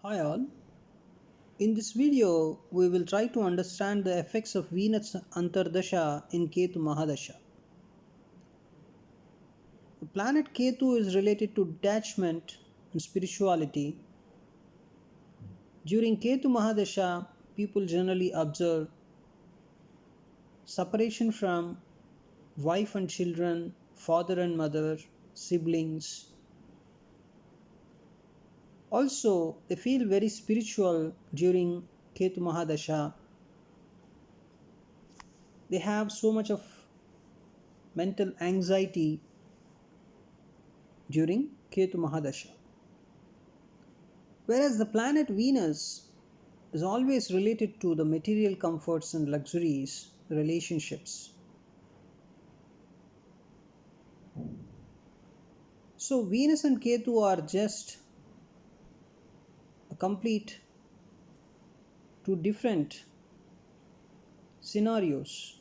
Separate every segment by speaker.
Speaker 1: Hi all. In this video, we will try to understand the effects of Venus Antardasha in Ketu Mahadasha. The planet Ketu is related to detachment and spirituality. During Ketu Mahadasha, people generally observe separation from wife and children, father and mother, siblings. Also, they feel very spiritual during Ketu Mahadasha. They have so much of mental anxiety during Ketu Mahadasha. Whereas the planet Venus is always related to the material comforts and luxuries, relationships. So Venus and Ketu are just a complete two different scenarios.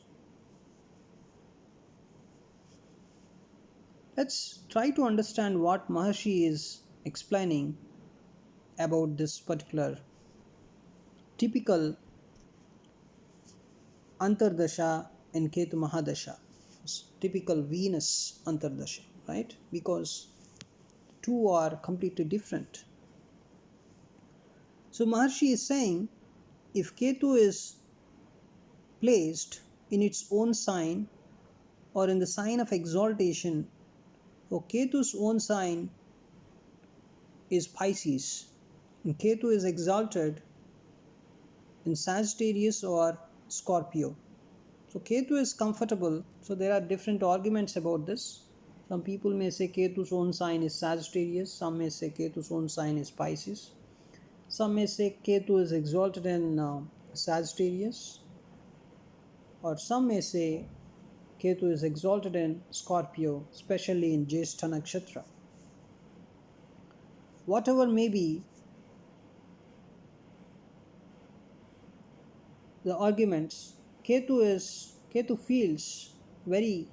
Speaker 1: Let's try to understand what Maharshi is explaining about this particular typical Antardasha and Ketu Mahadasha. Typical Venus Antardasha, right? Because two are completely different. So Maharshi is saying if Ketu is placed in its own sign or in the sign of exaltation, so Ketu's own sign is Pisces and Ketu is exalted in Sagittarius or Scorpio. So Ketu is comfortable. So there are different arguments about this. Some people may say Ketu's own sign is Sagittarius, some may say Ketu's own sign is Pisces. Some may say Ketu is exalted in Sagittarius, or some may say Ketu is exalted in Scorpio, especially in Jyeshtha Nakshatra. Whatever may be the arguments, Ketu feels very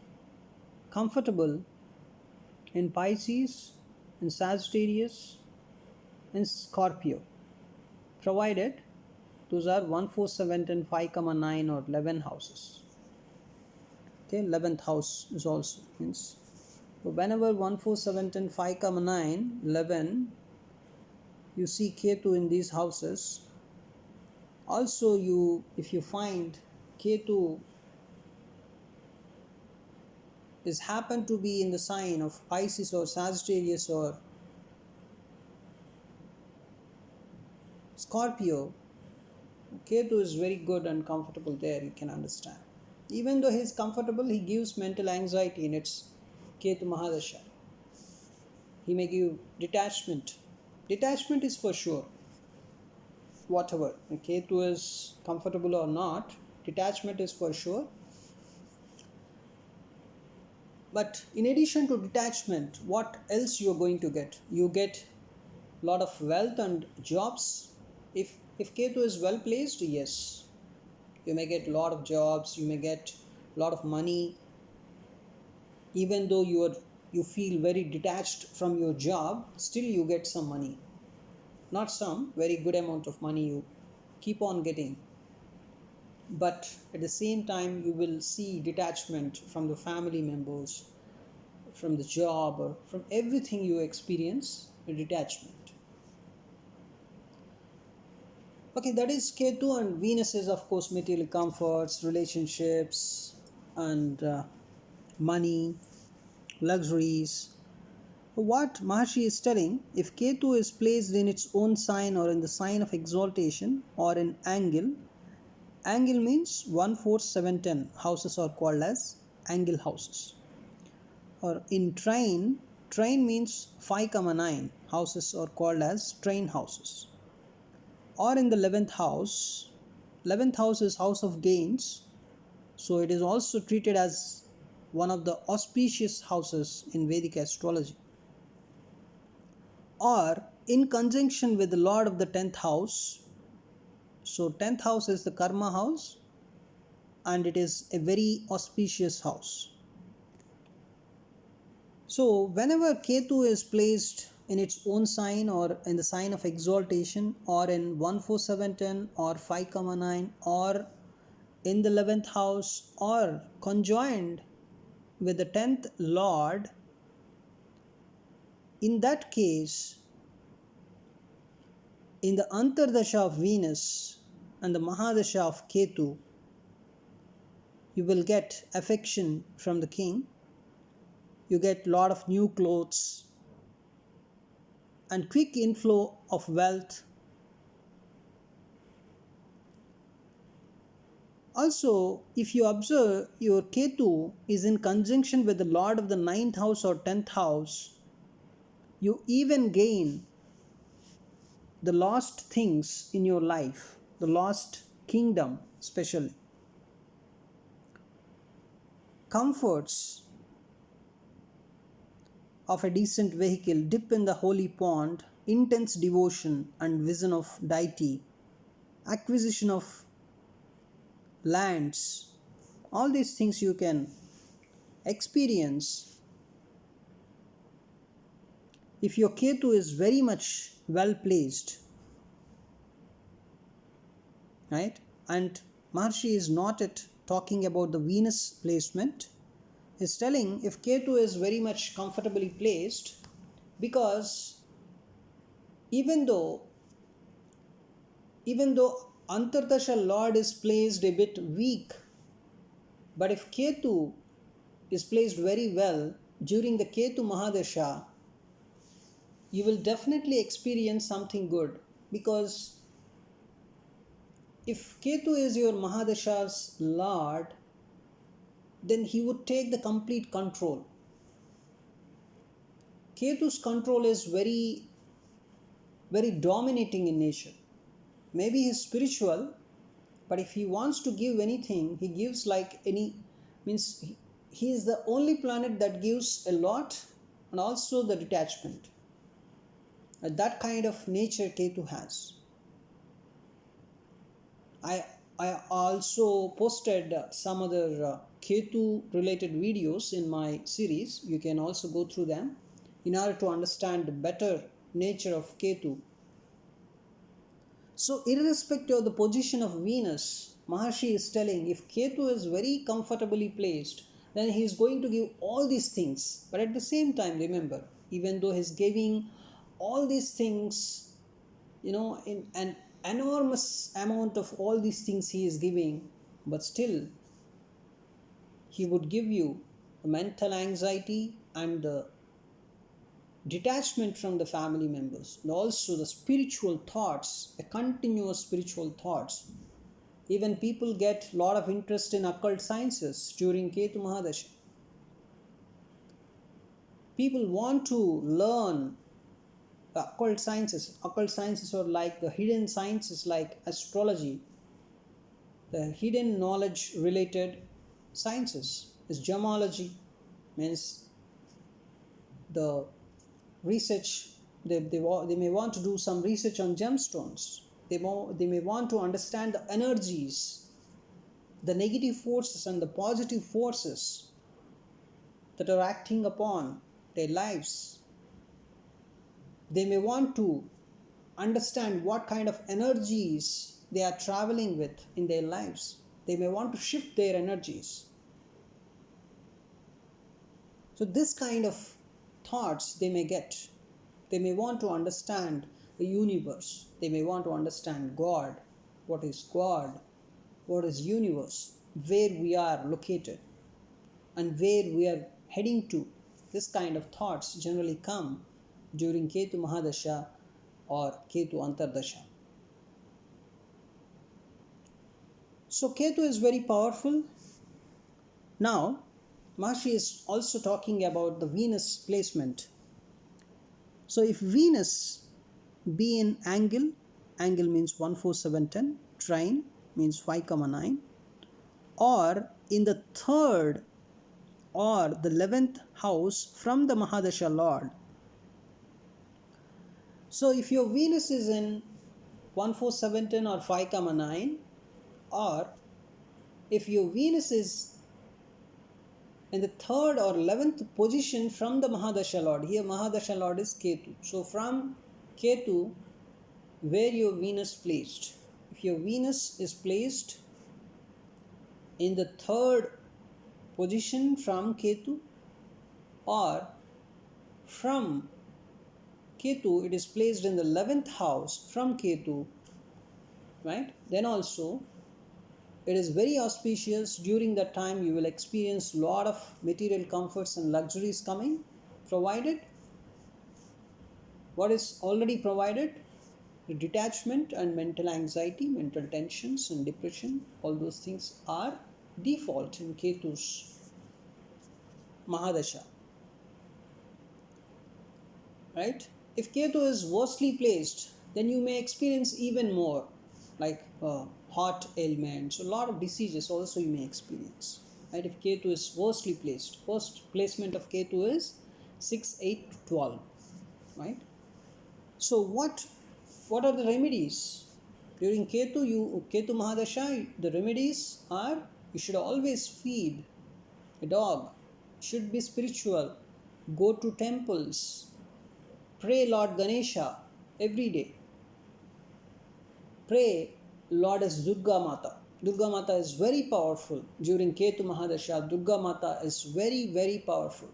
Speaker 1: comfortable in Pisces, in Sagittarius, in Scorpio, provided those are 1, 4, 7, and 5, 9 or 11 houses. Okay, 11th house is also means. So whenever 1, 4, 7, 10, 5, 9, 11, you see Ketu in these houses. Also, if you find Ketu is happen to be in the sign of Pisces or Sagittarius or Scorpio, Ketu is very good and comfortable there, you can understand. Even though he is comfortable, he gives mental anxiety in its Ketu Mahadasha. He may give detachment. Detachment is for sure. Whatever, Ketu is comfortable or not, detachment is for sure. But in addition to detachment, what else you are going to get? You get a lot of wealth and jobs. If Ketu is well placed, yes, you may get a lot of jobs, you may get a lot of money. Even though you feel very detached from your job, still you get some money. Not some, very good amount of money you keep on getting. But at the same time, you will see detachment from the family members, from the job, or from everything you experience, a detachment. Okay, that is Ketu, and Venus is, of course, material comforts, relationships, and money, luxuries. What Maharshi is telling, if Ketu is placed in its own sign or in the sign of exaltation or in angle, angle means 1, 4, 7, 10 houses are called as angle houses. Or in trine, trine means 5, 9 houses are called as trine houses. Or in the 11th house, 11th house is house of gains, so it is also treated as one of the auspicious houses in Vedic astrology. Or in conjunction with the lord of the 10th house, so 10th house is the karma house and it is a very auspicious house. So whenever Ketu is placed in its own sign or in the sign of exaltation, or in 14710 or 5,9, or in the 11th house, or conjoined with the 10th lord, in that case, in the Antardasha of Venus and the Mahadasha of Ketu, you will get affection from the king, you get lot of new clothes and quick inflow of wealth. Also, if you observe your Ketu is in conjunction with the Lord of the 9th house or 10th house, you even gain the lost things in your life, the lost kingdom, especially comforts of a decent vehicle, dip in the holy pond, intense devotion and vision of deity, acquisition of lands, all these things you can experience if your Ketu is very much well placed, right? And Maharshi is not at talking about the Venus placement. He's telling if Ketu is very much comfortably placed, because even though even though Antardasha Lord is placed a bit weak, but if Ketu is placed very well during the Ketu Mahadasha, you will definitely experience something good. Because if Ketu is your Mahadasha's Lord, then he would take the complete control. Ketu's control is very, very dominating in nature. Maybe he's spiritual, but if he wants to give anything, he gives like any, means he is the only planet that gives a lot and also the detachment. That kind of nature Ketu has. I also posted some other Ketu related videos in my series. You can also go through them in order to understand the better nature of Ketu. So, irrespective of the position of Venus, Maharshi is telling if Ketu is very comfortably placed, then he is going to give all these things. But at the same time, remember, even though he is giving all these things, in an enormous amount of all these things he is giving, but still he would give you the mental anxiety and the detachment from the family members, and also the spiritual thoughts, a continuous spiritual thoughts. Even people get a lot of interest in occult sciences during Ketu Mahadasha. People want to learn the occult sciences. Occult sciences are like the hidden sciences like astrology, the hidden knowledge related sciences. Is gemology, means the research, they may want to do some research on gemstones. They may want to understand the energies, the negative forces and the positive forces that are acting upon their lives. They may want to understand what kind of energies they are traveling with in their lives. They may want to shift their energies. So this kind of thoughts they may get. They may want to understand the universe. They may want to understand God. What is God? What is universe? Where we are located and where we are heading to. This kind of thoughts generally come during Ketu Mahadasha or Ketu Antardasha. So Ketu is very powerful. Now, Maharishi is also talking about the Venus placement. So if Venus be in angle, angle means 14710, trine means 5,9, or in the third or the 11th house from the Mahadasha Lord. So if your Venus is in 14710 or 5,9, or if your Venus is in the 3rd or 11th position from the Mahadasha Lord. Here Mahadasha Lord is Ketu. So from Ketu, where your Venus placed. If your Venus is placed in the 3rd position from Ketu, or from Ketu it is placed in the 11th house from Ketu, right? Then also it is very auspicious. During that time you will experience lot of material comforts and luxuries coming, provided what is already provided, the detachment and mental anxiety, mental tensions and depression, all those things are default in Ketu's Mahadasha, right? If Ketu is worstly placed, then you may experience even more, like heart ailments, a lot of diseases also you may experience, right? If Ketu is worstly placed, first placement of Ketu is 6, 8, 12, right? So what are the remedies during Ketu Mahadasha? The remedies are, you should always feed a dog, should be spiritual, go to temples, pray Lord Ganesha every day, pray Lord as Durga Mata. Durga Mata is very powerful during Ketu Mahadasha. Durga Mata is very, very powerful.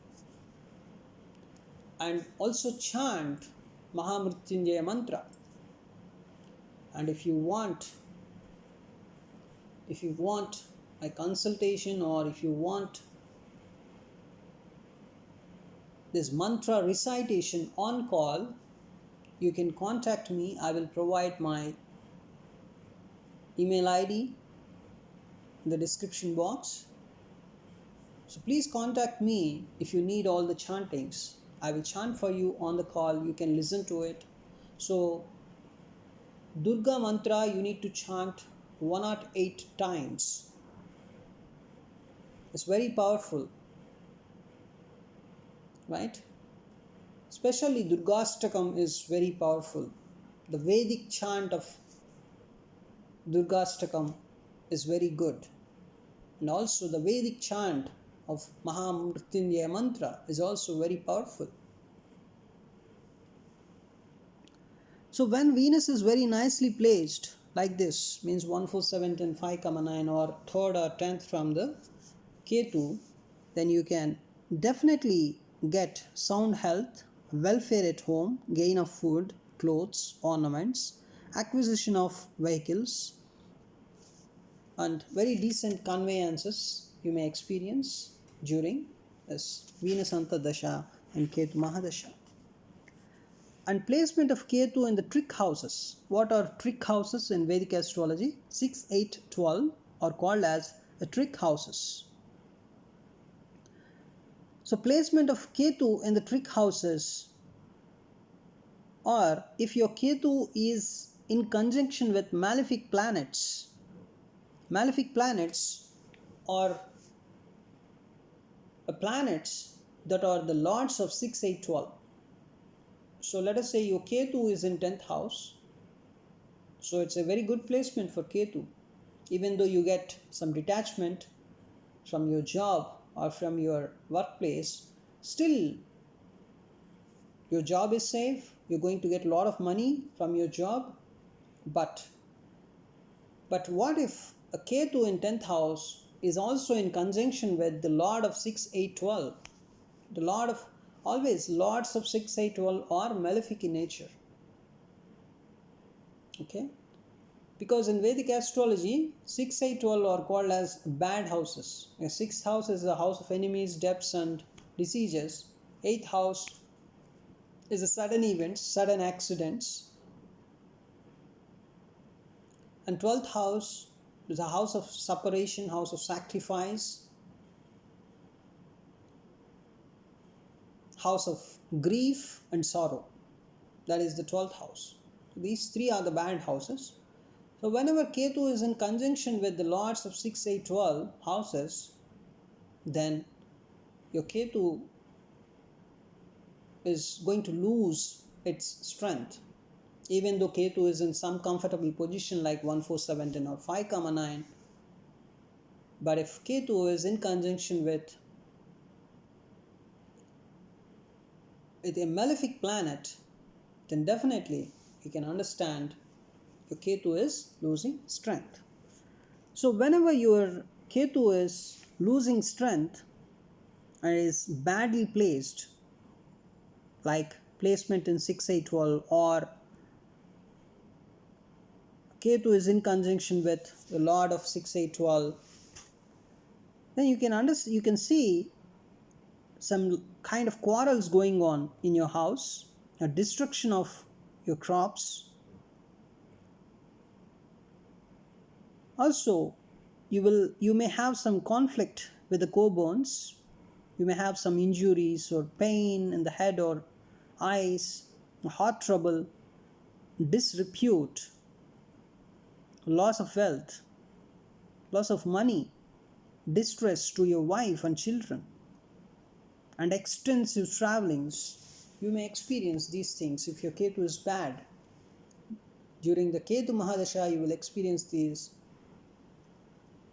Speaker 1: And also chant Mahamrityunjaya mantra. And if you want a consultation, or if you want this mantra recitation on call, you can contact me. I will provide my email ID in the description box. So please contact me if you need all the chantings. I will chant for you on the call. You can listen to it. So Durga mantra you need to chant 108 times. It's very powerful, right? Especially Durgastakam is very powerful. The Vedic chant of Durgastakam is very good. And also the Vedic chant of Mahamrityunjaya mantra is also very powerful. So when Venus is very nicely placed like this, means 1, 4, 7, 10, 5, 9, or 3rd or 10th from the Ketu, then you can definitely get sound health, welfare at home, gain of food, clothes, ornaments, acquisition of vehicles, and very decent conveyances you may experience during this Venus Antardasha and Ketu Mahadasha. And placement of Ketu in the trick houses. What are trick houses in Vedic astrology? 6, 8, 12 are called as the trick houses. So placement of Ketu in the trick houses, or if your Ketu is in conjunction with malefic planets or planets that are the lords of 6, 8, 12. So let us say your Ketu is in 10th house. So it's a very good placement for Ketu. Even though you get some detachment from your job or from your workplace, still your job is safe. You're going to get a lot of money from your job. But what if a Ketu in 10th house is also in conjunction with the Lord of 6, 8, 12? The Lord of always lords of 6, 8, 12 are malefic in nature. Okay? Because in Vedic astrology, 6, 8, 12 are called as bad houses. A 6th house is the house of enemies, debts, and diseases. 8th house is the sudden events, sudden accidents. And 12th house is a house of separation, house of sacrifice, house of grief and sorrow. That is the 12th house. So these three are the bad houses. So whenever Ketu is in conjunction with the lords of 6, 8, 12 houses, then your Ketu is going to lose its strength. Even though Ketu is in some comfortable position like 1, 4, 7, 10 or 5, 9. But if Ketu is in conjunction with with a malefic planet, then definitely you can understand your Ketu is losing strength. So whenever your Ketu is losing strength and is badly placed, like placement in 6-8-12, or Ketu is in conjunction with the Lord of 6-8-12, then you can see some kind of quarrels going on in your house, a destruction of your crops. Also, you may have some conflict with the core bones. You may have some injuries or pain in the head or eyes, heart trouble, disrepute, loss of wealth, loss of money, distress to your wife and children, and extensive travelings. You may experience these things if your Ketu is bad. During the Ketu Mahadasha, you will experience these.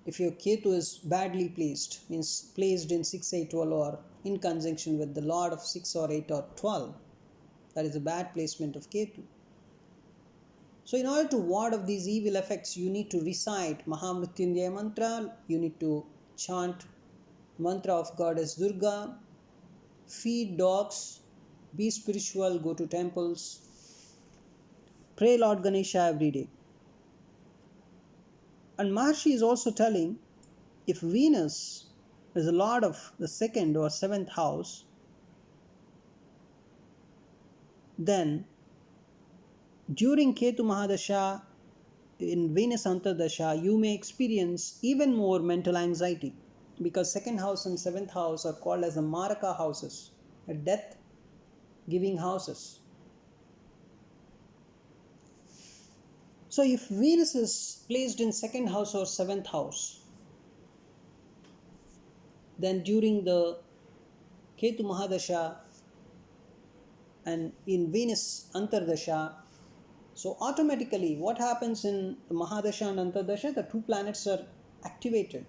Speaker 1: If your Ketu is badly placed, means placed in 6-8-12 or in conjunction with the Lord of 6 or 8 or 12, that is a bad placement of Ketu. So in order to ward off these evil effects, you need to recite Mahamrityunjaya mantra, you need to chant mantra of goddess Durga, feed dogs, be spiritual, go to temples, pray Lord Ganesha every day. And Maharshi is also telling, if Venus is the lord of the second or seventh house, then during Ketu Mahadasha in Venus Antardasha, you may experience even more mental anxiety, because second house and seventh house are called as the Maraka houses, the death giving houses. So if Venus is placed in second house or seventh house, then during the Ketu Mahadasha and in Venus Antardasha, so automatically what happens in the Mahadasha and Antardasha, the two planets are activated.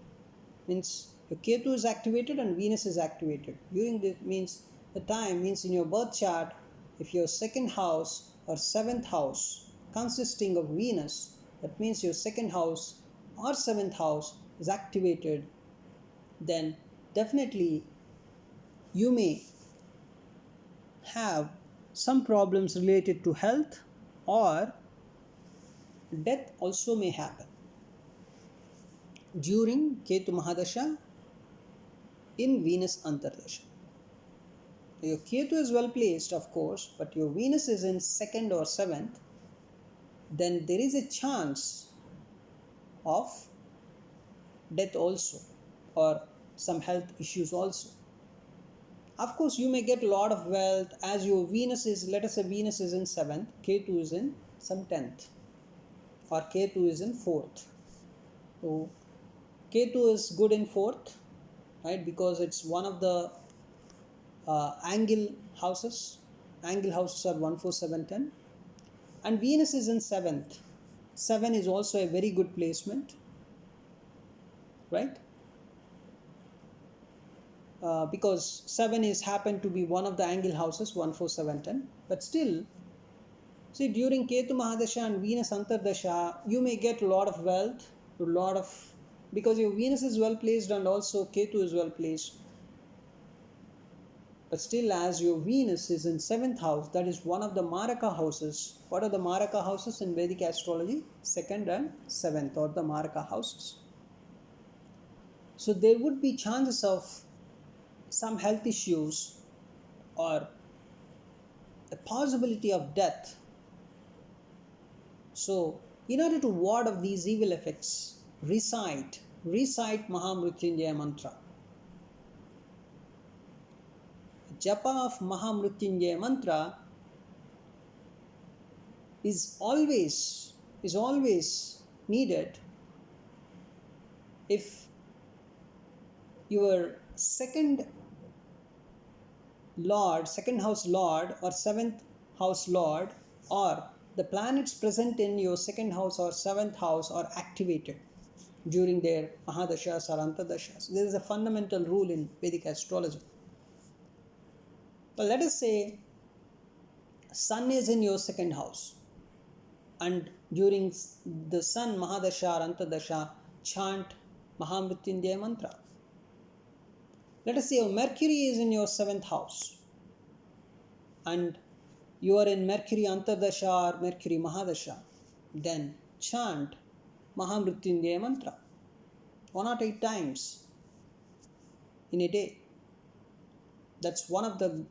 Speaker 1: Means the Ketu is activated and Venus is activated. During this means the time means in your birth chart, if your second house or seventh house consisting of Venus, that means your second house or seventh house is activated, then definitely you may have some problems related to health, or death also may happen during Ketu Mahadasha in Venus Antardasha. Your Ketu is well placed, of course, but your Venus is in second or seventh, then there is a chance of death also, or some health issues also. Of course, you may get a lot of wealth as your Venus is, let us say Venus is in 7th, Ketu is in some 10th, or Ketu is in 4th. So, Ketu is good in 4th, right, because it's one of the angle houses. Angle houses are 1, 4, 7, 10. And Venus is in 7th. 7 is also a very good placement, right? Because 7 is happened to be one of the angle houses, 1, 4, 7, 10. But still, see, during Ketu Mahadasha and Venus Antardasha, you may get a lot of wealth, because your Venus is well placed and also Ketu is well placed. But still, as your Venus is in 7th house, that is one of the Maraka houses. What are the Maraka houses in Vedic astrology? 2nd and 7th, or the Maraka houses. So there would be chances of some health issues or the possibility of death. So in order to ward off these evil effects, recite Mahamrityunjaya mantra. Japa of Mahamrityunjaya mantra is always needed if your second house lord or 7th house lord, or the planets present in your second house or 7th house are activated during their Mahadashas or Antardashas. There is a fundamental rule in Vedic astrology. But let us say Sun is in your second house, and during the Sun Mahadasha or Antardasha, chant Mahamrityunjaya mantra. Let us say Mercury is in your seventh house, and you are in Mercury Antardasha or Mercury Mahadasha, then chant Mahamrityunjaya mantra 108 times in a day. That's one of the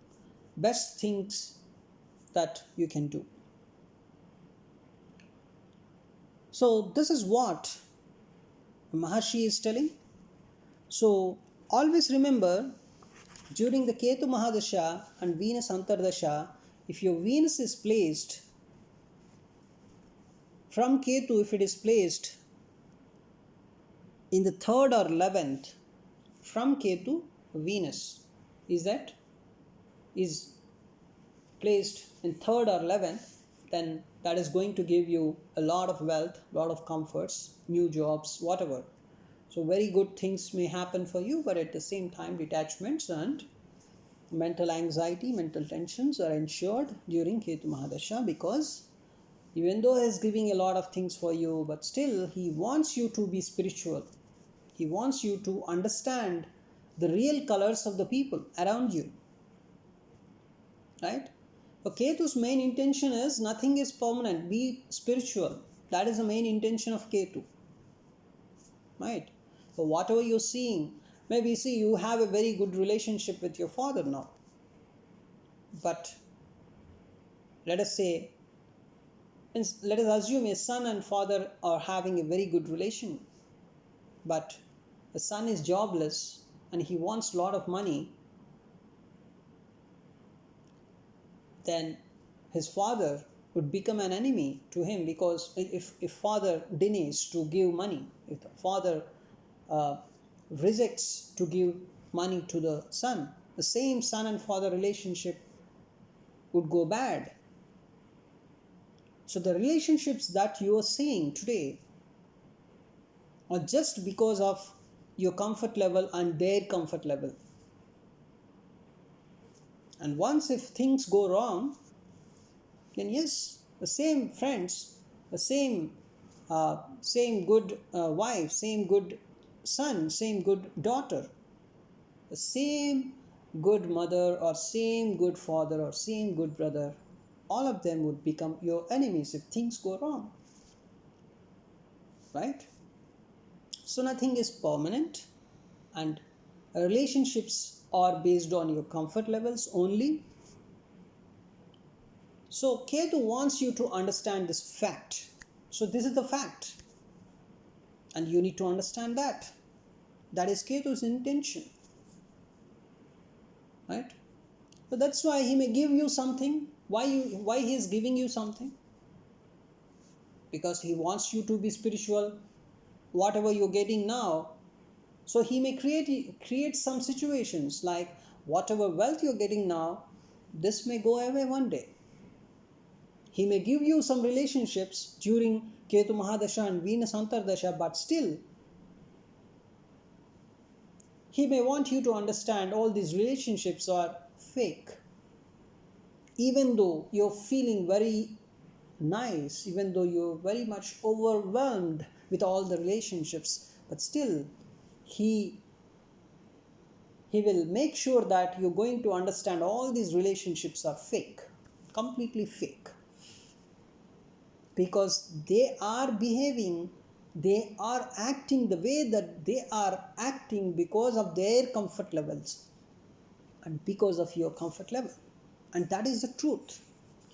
Speaker 1: best things that you can do. So this is what Maharshi is telling. So always remember, during the Ketu Mahadasha and Venus Antardasha, if your Venus is placed from Ketu, if it is placed in the 3rd or 11th, from Ketu, Venus is placed in 3rd or 11th, then that is going to give you a lot of wealth, lot of comforts, new jobs, whatever. So very good things may happen for you, but at the same time detachments and mental anxiety, mental tensions are ensured during Ketu Mahadasha, because even though he is giving a lot of things for you, but still he wants you to be spiritual. He wants you to understand the real colors of the people around you. Right? So Ketu's main intention is nothing is permanent, be spiritual. That is the main intention of Ketu. Right? So whatever you're seeing, maybe see you have a very good relationship with your father now. But let us say, let us assume a son and father are having a very good relation, but the son is jobless and he wants a lot of money, then his father would become an enemy to him, because if father denies to give money, if the father uh, rejects to give money to the son, the same son and father relationship would go bad. So the relationships that you are seeing today are just because of your comfort level and their comfort level. And once if things go wrong, then yes, the same friends, the same good wife, same good son, same good daughter, the same good mother or same good father or same good brother, all of them would become your enemies if things go wrong. Right? So nothing is permanent, and relationships are based on your comfort levels only. So Ketu wants you to understand this fact. So this is the fact, and you need to understand that. That is Ketu's intention. Right? So that's why he may give you something. Why he is giving you something? Because he wants you to be spiritual. Whatever you're getting now, so he may create some situations like whatever wealth you're getting now, this may go away one day. He may give you some relationships during Ketu Mahadasha and Venus Antardasha, but still he may want you to understand all these relationships are fake. Even though you're feeling very nice, even though you're very much overwhelmed with all the relationships, but still he will make sure that you're going to understand all these relationships are fake, completely fake, because they are behaving, they are acting the way that they are acting because of their comfort levels and because of your comfort level. And that is the truth.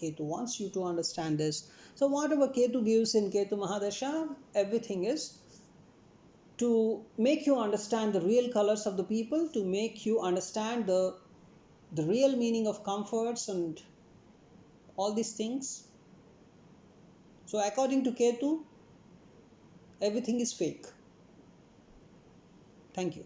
Speaker 1: Ketu wants you to understand this. So whatever Ketu gives in Ketu Mahadasha, everything is to make you understand the real colors of the people, to make you understand the real meaning of comforts and all these things. So according to Ketu, everything is fake. Thank you.